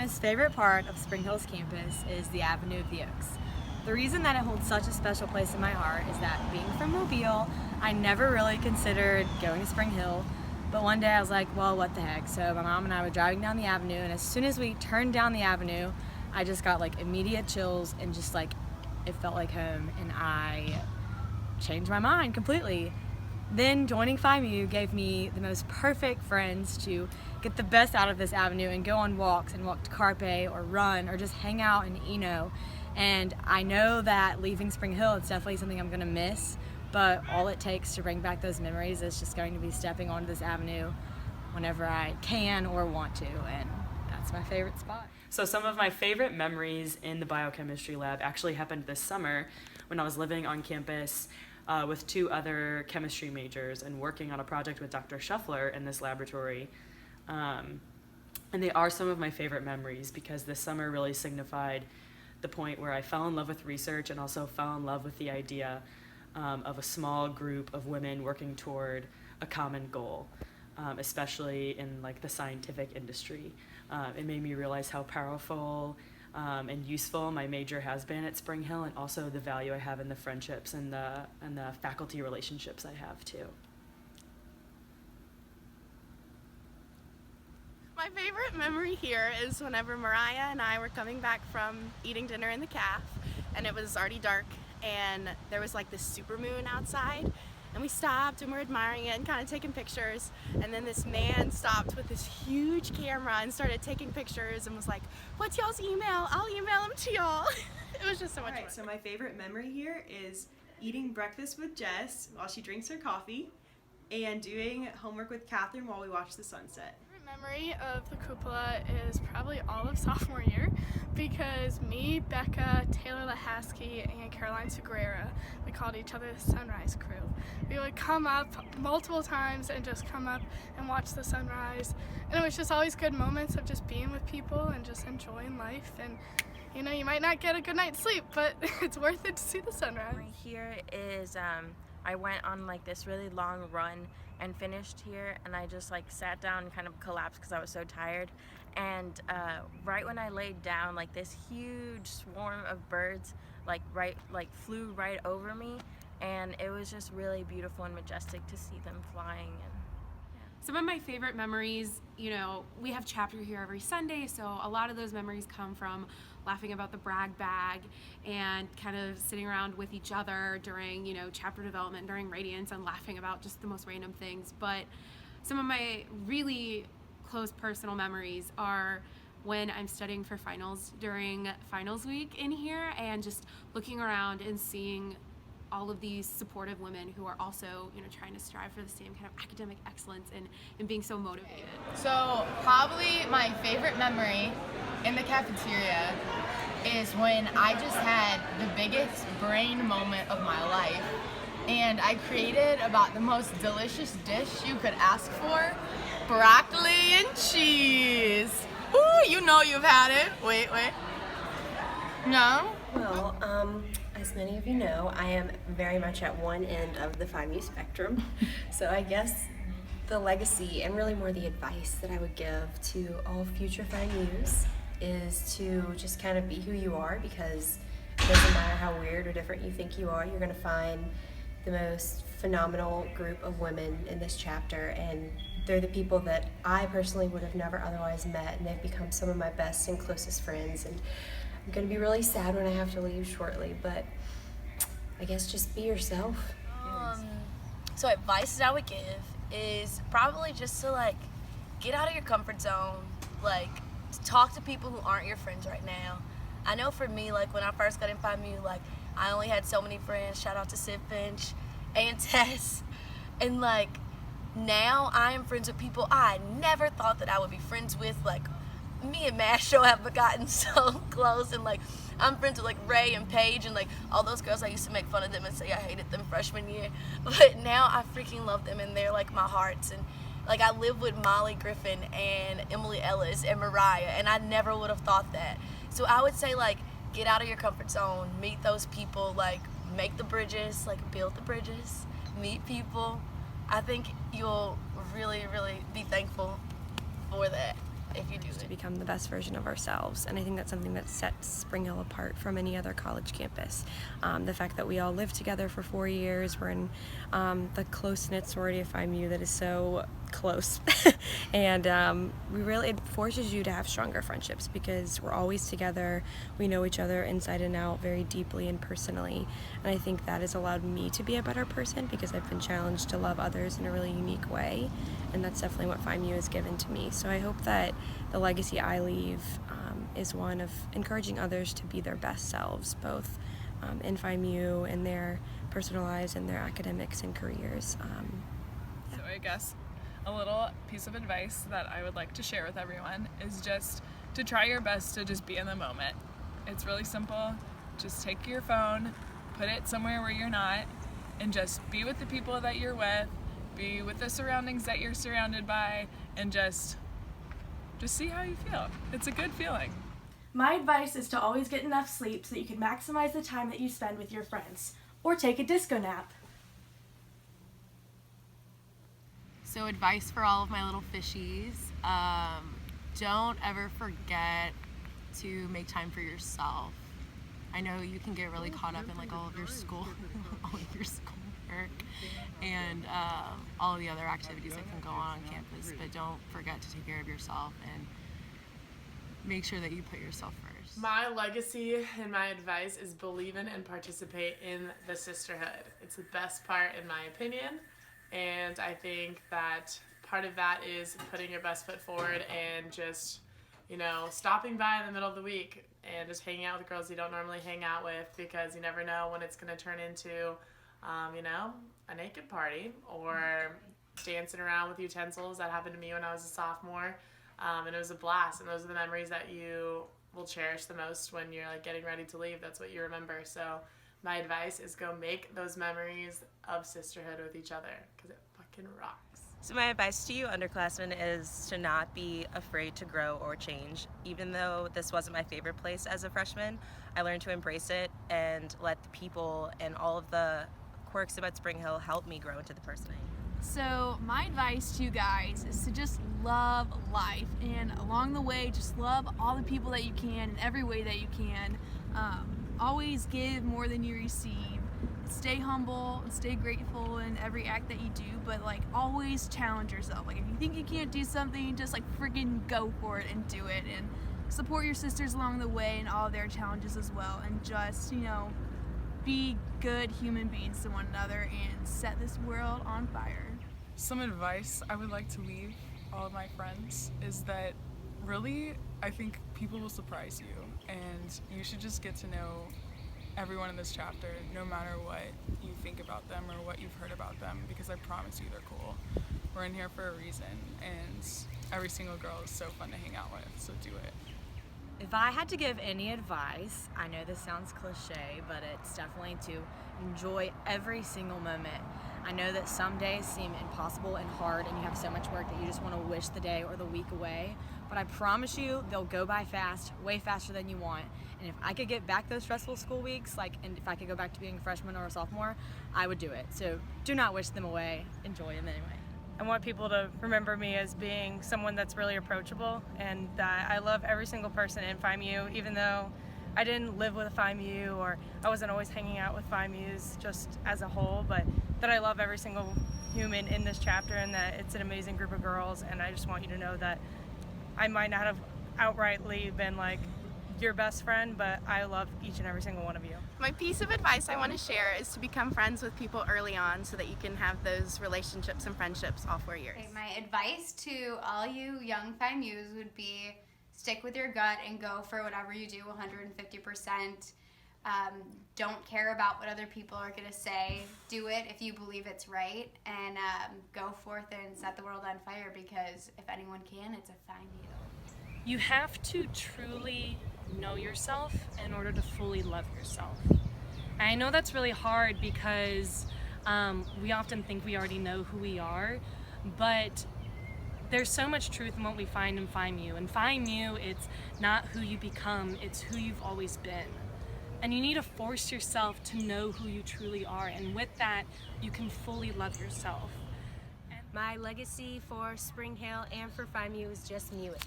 most favorite part of Spring Hill's campus is the Avenue of the Oaks. The reason that it holds such a special place in my heart is that being from Mobile, I never really considered going to Spring Hill, but one day I was like, well, what the heck? So my mom and I were driving down the avenue, and as soon as we turned down the avenue, I just got like immediate chills and just like it felt like home, and I changed my mind completely. Then joining Phi Mu gave me the most perfect friends to get the best out of this avenue and go on walks and walk to Carpe or run or just hang out in Eno. And I know that leaving Spring Hill, it's definitely something I'm gonna miss, but all it takes to bring back those memories is just going to be stepping onto this avenue whenever I can or want to, and that's my favorite spot. So some of my favorite memories in the biochemistry lab actually happened this summer when I was living on campus with two other chemistry majors and working on a project with Dr. Shuffler in this laboratory. And they are some of my favorite memories because this summer really signified the point where I fell in love with research and also fell in love with the idea of a small group of women working toward a common goal, especially in like the scientific industry. It made me realize how powerful and useful my major has been at Spring Hill, and also the value I have in the friendships and the faculty relationships I have too. My favorite memory here is whenever Mariah and I were coming back from eating dinner in the caf, and it was already dark, and there was like this super moon outside, and we stopped and we're admiring it and kind of taking pictures, and then this man stopped with this huge camera and started taking pictures and was like, "What's y'all's email? I'll email them to y'all." It was just so much fun. Alright, so my favorite memory here is eating breakfast with Jess while she drinks her coffee and doing homework with Catherine while we watch the sunset. Memory of the cupola is probably all of sophomore year because me, Becca, Taylor Lahaski, and Caroline Sugrera, we called each other the Sunrise Crew. We would come up multiple times and just come up and watch the sunrise, and it was just always good moments of just being with people and just enjoying life. And you know, you might not get a good night's sleep, but it's worth it to see the sunrise. Here is I went on like this really long run and finished here, and I just like sat down and kind of collapsed because I was so tired. And right when I laid down, like this huge swarm of birds flew right over me, and it was just really beautiful and majestic to see them flying. And some of my favorite memories, you know, we have chapter here every Sunday, so a lot of those memories come from laughing about the brag bag and kind of sitting around with each other during, you know, chapter development, during Radiance, and laughing about just the most random things. But some of my really close personal memories are when I'm studying for finals during finals week in here, and just looking around and seeing all of these supportive women who are also, you know, trying to strive for the same kind of academic excellence and being so motivated. So probably my favorite memory in the cafeteria is when I just had the biggest brain moment of my life, and I created about the most delicious dish you could ask for: broccoli and cheese. Ooh, you know you've had it. Wait. No? Well, as many of you know, I am very much at one end of the Phi Mu spectrum. So I guess the legacy, and really more the advice that I would give to all future Phi Mus, is to just kind of be who you are, because it doesn't matter how weird or different you think you are, you're going to find the most phenomenal group of women in this chapter, and they're the people that I personally would have never otherwise met, and they've become some of my best and closest friends. And I'm going to be really sad when I have to leave shortly, but I guess just be yourself. So advice that I would give is probably just to like get out of your comfort zone, like talk to people who aren't your friends right now. I know for me, like when I first got in Phi Mu, like I only had so many friends. Shout out to Sid Finch and Tess. And like now I am friends with people I never thought that I would be friends with. Like me and Masho have gotten so close, and like I'm friends with like Ray and Paige and like all those girls. I used to make fun of them and say I hated them freshman year, but now I freaking love them, and they're like my hearts. And like I live with Molly Griffin and Emily Ellis and Mariah, and I never would have thought that. So I would say like get out of your comfort zone, meet those people, like make the bridges, like build the bridges, meet people. I think you'll really, really be thankful for that. if you do to it. become the best version of ourselves. And I think that's something that sets Spring Hill apart from any other college campus. The fact that we all lived together for 4 years, we're in the close-knit sorority of Phi Mu that is so close. And it forces you to have stronger friendships because we're always together. We know each other inside and out very deeply and personally. And I think that has allowed me to be a better person because I've been challenged to love others in a really unique way. And that's definitely what Phi Mu has given to me. So I hope that the legacy I leave is one of encouraging others to be their best selves, both in Phi Mu, in their personal lives, and their academics and careers. So I guess a little piece of advice that I would like to share with everyone is just to try your best to just be in the moment. It's really simple. Just take your phone, put it somewhere where you're not, and just be with the people that you're with, be with the surroundings that you're surrounded by, and just see how you feel. It's a good feeling. My advice is to always get enough sleep so that you can maximize the time that you spend with your friends, or take a disco nap. So advice for all of my little fishies, don't ever forget to make time for yourself. I know you can get really caught up in like all of your schoolwork and all of the other activities that can go on campus, but don't forget to take care of yourself and make sure that you put yourself first. My legacy and my advice is believe in and participate in the sisterhood. It's the best part in my opinion, and I think that part of that is putting your best foot forward and just, stopping by in the middle of the week and just hanging out with girls you don't normally hang out with, because you never know when it's going to turn into a naked party or dancing around with utensils. That happened to me when I was a sophomore, and it was a blast, and those are the memories that you will cherish the most when you're like getting ready to leave. That's what you remember. So my advice is go make those memories of sisterhood with each other, because it fucking rocks. So my advice to you underclassmen is to not be afraid to grow or change. Even though this wasn't my favorite place as a freshman, I learned to embrace it and let the people and all of the quirks about Spring Hill help me grow into the person I am. So my advice to you guys is to just love life, and along the way just love all the people that you can in every way that you can. Always give more than you receive. Stay humble and stay grateful in every act that you do, but always challenge yourself. If you think you can't do something, just freaking go for it and do it, and support your sisters along the way and all of their challenges as well, and just be good human beings to one another and set this world on fire. Some advice I would like to leave all of my friends is that really I think people will surprise you, and you should just get to know everyone in this chapter, no matter what you think about them or what you've heard about them, because I promise you they're cool. We're in here for a reason, and every single girl is so fun to hang out with, so do it. If I had to give any advice, I know this sounds cliche, but it's definitely to enjoy every single moment. I know that some days seem impossible and hard, and you have so much work that you just want to wish the day or the week away, but I promise you they'll go by fast, way faster than you want. And if I could get back those stressful school weeks, and if I could go back to being a freshman or a sophomore, I would do it. So do not wish them away, enjoy them anyway. I want people to remember me as being someone that's really approachable, and that I love every single person in Phi Mu, even though I didn't live with Phi Mu or I wasn't always hanging out with Phi Mu's just as a whole, but that I love every single human in this chapter, and that it's an amazing group of girls. And I just want you to know that I might not have outrightly been your best friend, but I love each and every single one of you. My piece of advice I want to share is to become friends with people early on so that you can have those relationships and friendships all 4 years. Okay, my advice to all you young Phi Mus would be stick with your gut and go for whatever you do 150%. Don't care about what other people are going to say. Do it if you believe it's right, and go forth and set the world on fire, because if anyone can, it's a Phi Mu. You have to truly know yourself in order to fully love yourself. And I know that's really hard because we often think we already know who we are, but there's so much truth in what we find in Phi Mu. In Phi Mu, it's not who you become, it's who you've always been. And you need to force yourself to know who you truly are, and with that, you can fully love yourself. My legacy for Spring Hill and for Phi Mu is just Mu it.